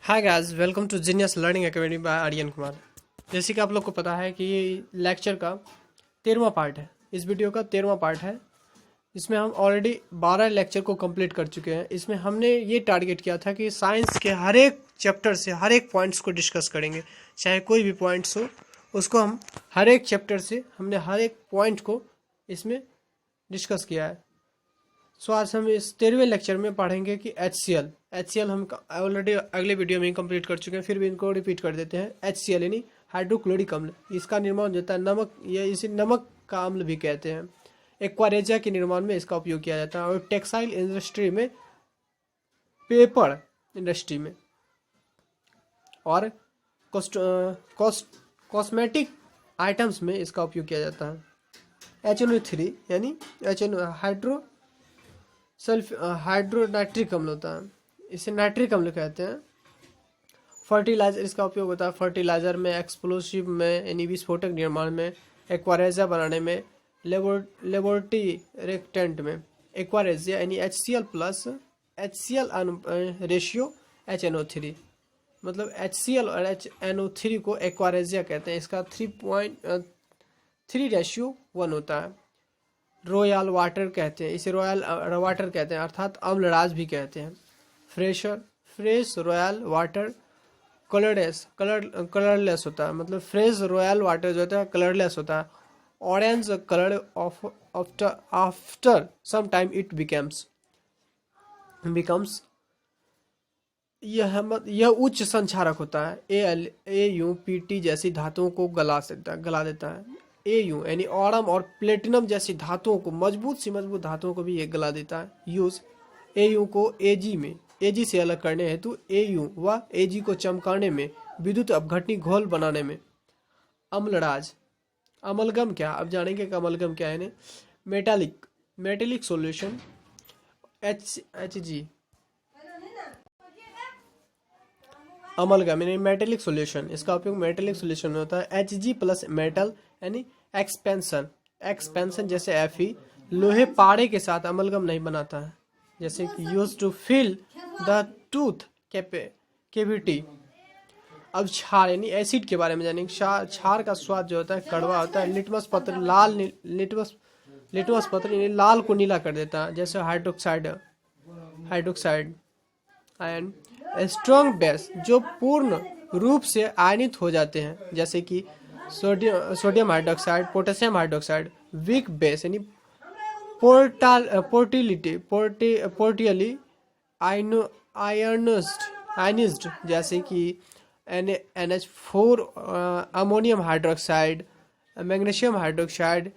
Hi guys, welcome to genius learning academy by Aryan Kumar. जैसे कि आप लोग को पता है कि ये लेक्चर का 13वां पार्ट है। इस वीडियो का 13वां पार्ट है। इसमें हम ऑलरेडी 12 लेक्चर को कंप्लीट कर चुके हैं। इसमें हमने ये टारगेट किया था कि साइंस के हर एक चैप्टर से हर एक पॉइंट्स को डिस्कस करेंगे, चाहे कोई भी पॉइंट्स हो उसको हम हर एक चैप्टर से हमने हर एक पॉइंट को इसमें डिस्कस किया है। सो आज हम इस 13वें लेक्चर में पढ़ेंगे कि एच सी एल हम ऑलरेडी अगले वीडियो में ही कंप्लीट कर चुके हैं, फिर भी इनको रिपीट कर देते हैं। HCl यानी हाइड्रोक्लोरिक अम्ल, इसका निर्माण होता है नमक, या इसे नमक का अम्ल भी कहते हैं। एक्वारेजिया के निर्माण में इसका उपयोग किया जाता है, और टेक्सटाइल इंडस्ट्री में, पेपर इंडस्ट्री में, और कॉस्मेटिक आइटम्स में इसका उपयोग किया जाता है। HNO3 यानी हाइड्रोनाइट्रिक अम्ल होता है, इसे नाइट्रिक अम्ल कहते हैं। फर्टिलाइजर, इसका उपयोग होता है फर्टिलाइजर में, एक्सप्लोसिव में यानी विस्फोटक निर्माण में, एक्वारेजिया बनाने में, लेबोरेटरी रिएक्टेंट में। एक्वारेजिया यानी HCl plus HCl ratio HNO3, मतलब HCl और HNO3 को एक्वारेजिया कहते हैं। इसका 3:3 होता है। रॉयल वाटर कहते हैं, इसे रॉयल वाटर कहते हैं, अर्थात अम्लराज भी कहते हैं। फ्रेश रॉयल वाटर कलरलेस होता है, मतलब फ्रेश रॉयल वाटर जो होता है कलरलेस होता है। Orange colour after some time it becomes यह उच्च संक्षारक होता है। AuPt जैसी धातुओं को गला देता है। Au यानी ऑरम और प्लेटिनम जैसी धातुओं को, मजबूत धातुओं को भी ये गला देता है। यूज Au को Ag से अलग करने हेतु, Au व Ag को चमकाने में, विद्युत अपघटनी घोल बनाने में। अम्लराज, अमलगम क्या, अब जानेंगे कि अमलगम क्या है। मेटेलिक सॉल्यूशन Hg, अमलगम यानी मेटेलिक सॉल्यूशन, इसका उपयोग मेटेलिक सॉल्यूशन में होता है। Hg प्लस मेटल यानी एक्सपेंशन जैसे Fe लोहे पारे के साथ अमलगम नहीं बनाता है, जैसे कि use to fill the tooth cavity. अब क्षार यानी एसिड के बारे में जानेंगे। क्षार का स्वाद जो होता है कड़वा होता है। लिटमस पत्र यानी लाल को नीला कर देता है, जैसे हाइड्रोक्साइड एंड स्ट्रॉन्ग बेस जो पूर्ण रूप से आयनित हो जाते हैं, जैसे कि sodium hydroxide, potassium hydroxide. Weak base यानी पोर्टियली आयनिज्ड, जैसे कि NH4, ammonium hydroxide, magnesium hydroxide,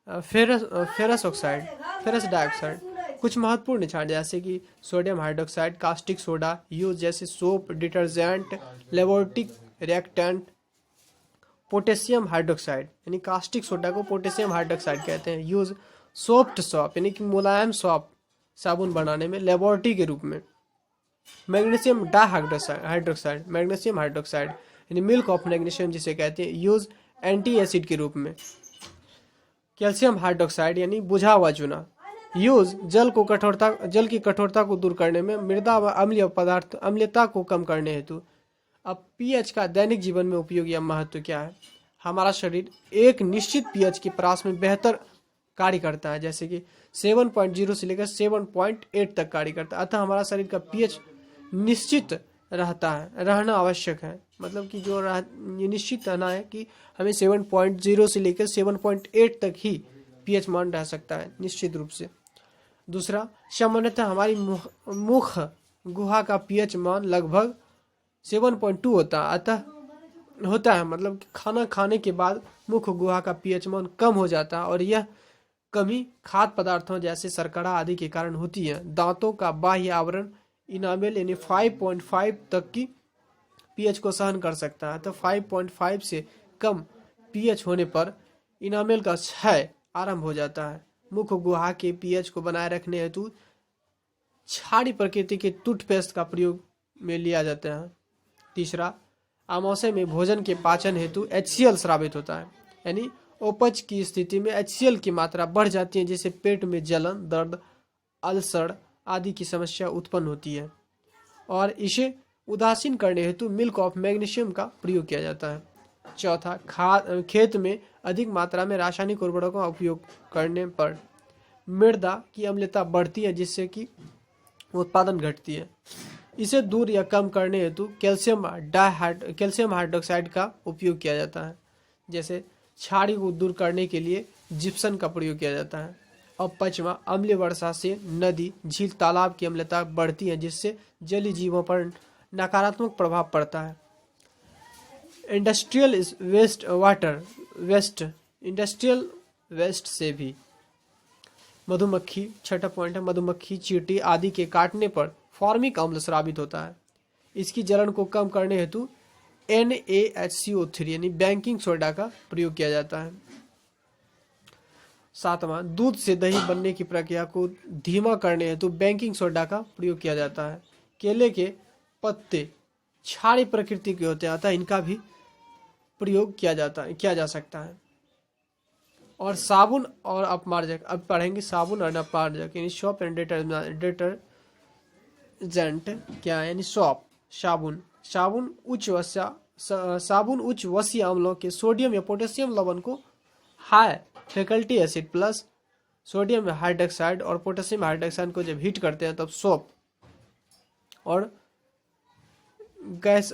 ferrous dioxide. कुछ महत्वपूर्ण क्षार जैसे कि sodium hydroxide, caustic soda use जैसे soap, detergent, laboratory reactant. Potassium hydroxide यानी कास्टिक सोडा को पोटेशियम हाइड्रोक्साइड कहते हैं। यूज सॉफ्ट सॉप यानी कि मुलायम सॉप साबुन बनाने में, लेबोरेटरी के रूप में। मैग्नीशियम हाइड्रोक्साइड यानी मिल्क ऑफ मैग्नीशियम जिसे कहते हैं। यूज एंटी एसिड के रूप में। कैल्शियम हाइड्रोक्साइड यानी बुझा हुआ चूना। यूज जल की कठोरता को दूर करने में, मृदा व अम्लीयता को कम करने हेतु। अब पीएच का दैनिक जीवन में उपयोग या महत्व क्या है। हमारा शरीर एक निश्चित पीएच के परास में बेहतर कार्य करता है, जैसे कि 7.0 से लेकर 7.8 तक कार्य करता है। अतः हमारा शरीर का पीएच निश्चित रहना आवश्यक है, मतलब कि जो ये निश्चित रहना है कि हमें 7.0 से लेकर 7.8 तक ही पीएच मान रह सकता है निश्चित रूप से। दूसरा, सामान्यतः हमारी मुख गुहा का पीएच मान लगभग 7.2 होता है, मतलब कि खाना खाने के बाद मुख गुहा का पीएच मान कम हो जाता है, और यह कमी खाद्य पदार्थों जैसे शर्करा आदि के कारण होती है। दांतों का बाह्य आवरण इनामेल यानी 5.5 तक की पीएच को सहन कर सकता है, तो 5.5 से कम पीएच होने पर इनामेल का क्षय आरंभ हो जाता है। मुख गुहा के पीएच को बनाए रखने हेतु क्षारीय प्रकृति के टूथपेस्ट का प्रयोग में लिया जाता है। तीसरा, आमाशय में भोजन के पाचन हेतु HCl स्रावित होता है, यानी उपज की स्थिति में HCl की मात्रा बढ़ जाती है, जिससे पेट में जलन, दर्द, अल्सर आदि की समस्या उत्पन्न होती है, और इसे उदासीन करने हेतु मिल्क ऑफ मैग्नीशियम का प्रयोग किया जाता है। चौथा, खेत में अधिक मात्रा में रासायनिक उर्वरकों का उपयोग करने पर मृदा की अम्लता बढ़ती है, जिससे कि उत्पादन घटती है। इसे दूर या कम करने हेतु कैल्शियम हाइड्रोक्साइड का उपयोग किया जाता है। जैसे क्षारी को दूर करने के लिए जिप्सम का प्रयोग किया जाता है। और पांचवा, अम्लीय वर्षा से नदी, झील, तालाब की अम्लता बढ़ती है, जिससे जलीय जीवों पर नकारात्मक प्रभाव पड़ता है। इंडस्ट्रियल वेस्ट से भी मधुमक्खी, छठा पॉइंट है, मधुमक्खी, चींटी आदि के काटने पर फॉर्मिक अम्ल स्रावित होता है। इसकी जलन को कम करने हेतु NaHCO3 यानी बेकिंग सोडा का प्रयोग किया जाता है। सातवां, दूध से दही बनने की प्रक्रिया को धीमा करने हेतु बेकिंग सोडा का प्रयोग किया जाता है। केले के पत्ते क्षारीय प्रकृति के होते हैं, अतः इनका भी प्रयोग किया जा सकता है। और साबुन और अपमार्जक, अब पढ़ेंगे साबुन और अपमार्जक यानी सोप एंड डिटर्जेंट क्या है, यानी सोप, साबुन उच्च वसीय अम्लों के सोडियम या पोटेशियम लवण को high faculty acid plus sodium hydroxide और पोटेशियम हाइड्रोक्साइड को जब हीट करते हैं तब सोप और गैस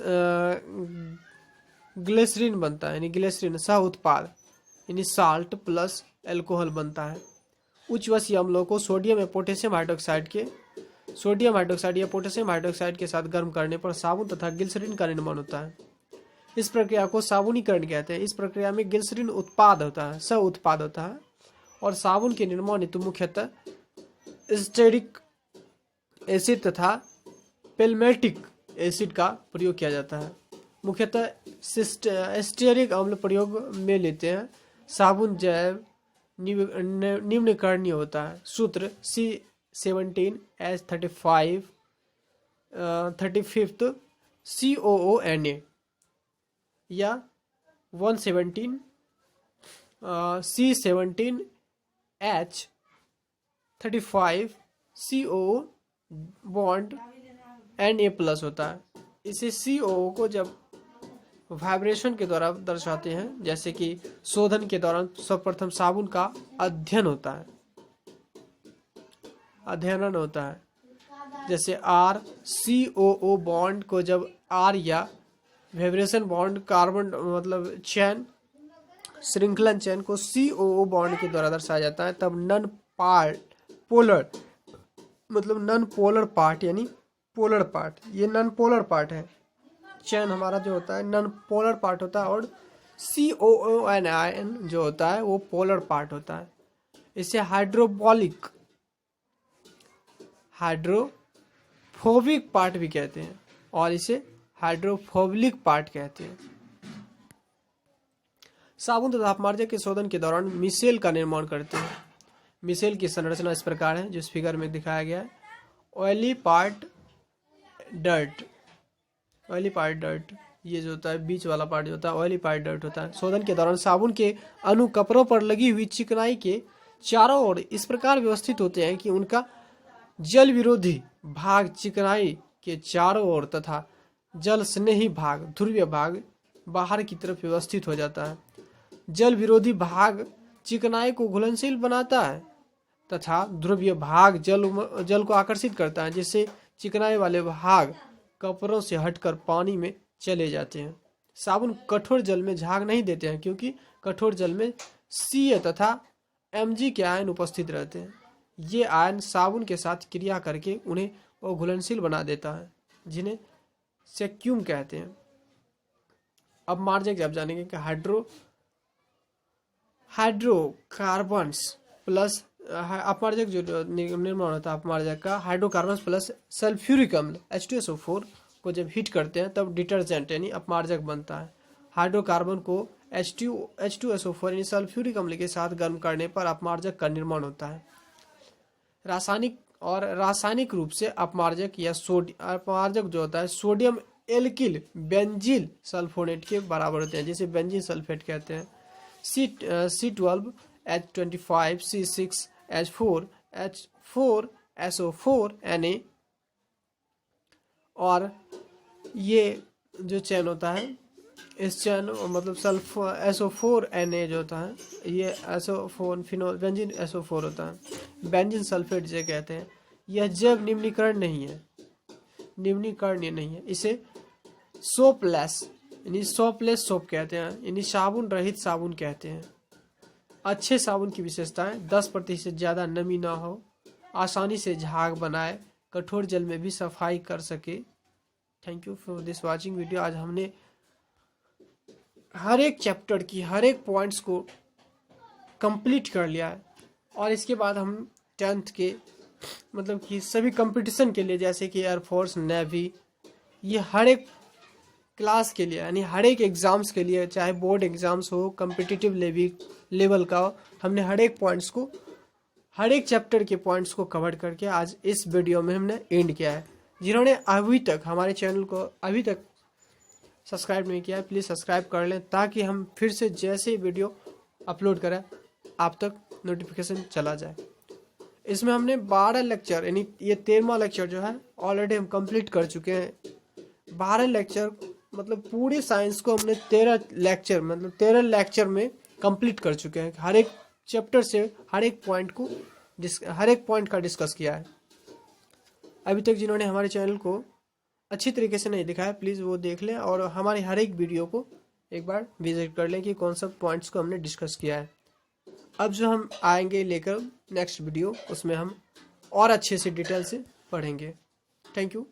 ग्लिसरीन बनता है, यानी ग्लिसरीन सह उत्पाद यानी साल्ट प्लस एल्कोहल बनता है। उच्च वसीय अम्लों को सोडियम या पोटेशियम हाइड्रोक्साइड या पोटेशियम हाइड्रोक्साइड के साथ गर्म करने पर साबुन तथा ग्लिसरीन का निर्माण होता है। इस प्रक्रिया को साबुनीकरण कहते हैं। इस प्रक्रिया में ग्लिसरीन सह उत्पाद होता है और साबुन के निर्माण हेतु मुख्यतः एस्टेरिक एसिड तथा पेल्मेटिक एसिड का प्रयोग किया जाता है। मुख्यतः एस्टेरिक अम्ल प्रयोग में लेते हैं। साबुन जैव निम्नकरणीय होता है। सूत्र C17H35 35th COONA या 117 C17H35 COO बॉन्ड Na+ होता है। इसे COO को जब वाइब्रेशन के द्वारा दर्शाते हैं, जैसे कि शोधन के दौरान सर्वप्रथम साबुन का अध्ययन होता है। जैसे RCOO बॉन्ड को जब R या वाइब्रेशन बॉन्ड कार्बन मतलब चैन श्रृंखलन चैन को COO बॉन्ड के द्वारा दर्शाया जाता है, तब नॉन पोलर पार्ट यानी पोलर पार्ट, ये नॉन पोलर पार्ट है। चैन हमारा जो होता है नॉन पोलर पार्ट होता है और COONIN जो होता है वो पोलर पार्ट होता है। इसे हाइड्रोफोबिक पार्ट भी कहते हैं और इसे हाइड्रोफोबिक पार्ट कहते हैं। साबुन तथा अपमार्जक के शोधन के दौरान मिसेल का निर्माण करते हैं। मिसेल की संरचना इस प्रकार है, जिस फिगर में दिखाया गया है। ऑयली पार्ट डर्ट, ये जो होता है बीच वाला पार्ट जो होता है ऑयली पार्ट डर्ट होता है। शोधन के दौरान साबुन के अणु कपड़ों पर लगी हुई चिकनाई के चारों ओर इस प्रकार व्यवस्थित होते हैं कि उनका जल विरोधी भाग चिकनाई के चारों ओर तथा जल स्नेही भाग ध्रुवीय भाग बाहर की तरफ व्यवस्थित हो जाता है। जल विरोधी भाग चिकनाई को घुलनशील बनाता है तथा ध्रुवीय भाग जल को आकर्षित करता है, जिससे चिकनाई वाले भाग कपड़ों से हटकर पानी में चले जाते हैं। साबुन कठोर जल में झाग नहीं देते हैं, क्योंकि कठोर जल में Ca तथा Mg के आयन उपस्थित रहते हैं। ये आयन साबुन के साथ क्रिया करके उन्हें वो घुलनशील बना देता है, जिन्हें वैक्यूम कहते हैं। अब मार्जक जब जानेंगे कि हाइड्रोकार्बन्स प्लस अपमार्जक जो निर्माण होता है अपमार्जक का, हाइड्रोकार्बन्स प्लस सल्फ्यूरिक अम्ल H2SO4 को जब हीट करते हैं तब डिटर्जेंट यानी अपमार्जक बनता है। हाइड्रोकार्बन को H2SO4 यानी सल्फ्यूरिक अम्ल के साथ गर्म करने पर अपमार्जक का निर्माण होता है। रासायनिक रूप से अपमार्जक जो होता है सोडियम एल्किल बेंजील सल्फोनेट के बराबर होते हैं, जिसे बेंजीन सल्फेट कहते हैं। C12H25 C6H4 H4SO4 Na और ये जो चैन होता है, इस चैन मतलब सल्फर SO4Na जो होता है, ये SO4 फिनोल बेंजीन SO4 होता है, बेंजीन सल्फेट जिसे कहते हैं। यह जैव निम्नीकरण नहीं है, निम्नीकरणीय नहीं है। इसे सोपलेस यानी सोपलेस सोप कहते हैं, यानी साबुन रहित साबुन कहते हैं। अच्छे साबुन की विशेषताएं: 10% ज़्यादा नमी ना हो, आसानी से झाग बनाए, कठोर जल में भी सफाई कर सके। Thank you for this watching video. आज हमने हर एक चैप्टर की हर एक पॉइंट्स को कंप्लीट कर लिया है, और इसके बाद हम 10th के मतलब कि सभी कंपटीशन के लिए, जैसे कि एयरफोर्स, नेवी, ये हर एक क्लास के लिए यानी हर एक एग्ज़ाम्स के लिए, चाहे बोर्ड एग्ज़ाम्स हो, कम्पिटिटिव लेवल का हो, हमने हर एक पॉइंट्स को, हर एक चैप्टर के पॉइंट्स को कवर करके आज इस वीडियो में हमने एंड किया है। जिन्होंने अभी तक हमारे चैनल को अभी तक सब्सक्राइब नहीं किया है, प्लीज़ सब्सक्राइब कर लें, ताकि हम फिर से जैसे वीडियो अपलोड करें आप तक नोटिफिकेशन चला जाए। इसमें हमने 12 लेक्चर यानी ये 13वां लेक्चर जो है ऑलरेडी हम कंप्लीट कर चुके हैं। 12 लेक्चर मतलब पूरे साइंस को हमने 13 लेक्चर में कंप्लीट कर चुके हैं। हर एक चैप्टर से हर एक पॉइंट का डिस्कस किया है। अभी तक जिन्होंने हमारे चैनल को अच्छी तरीके से नहीं दिखाया, प्लीज़ वो देख लें और हमारे हर एक वीडियो को एक बार विजिट कर लें कि कौन सा पॉइंट्स को हमने डिस्कस किया है। अब जो हम आएंगे लेकर नेक्स्ट वीडियो, उसमें हम और अच्छे से डिटेल से पढ़ेंगे। Thank you.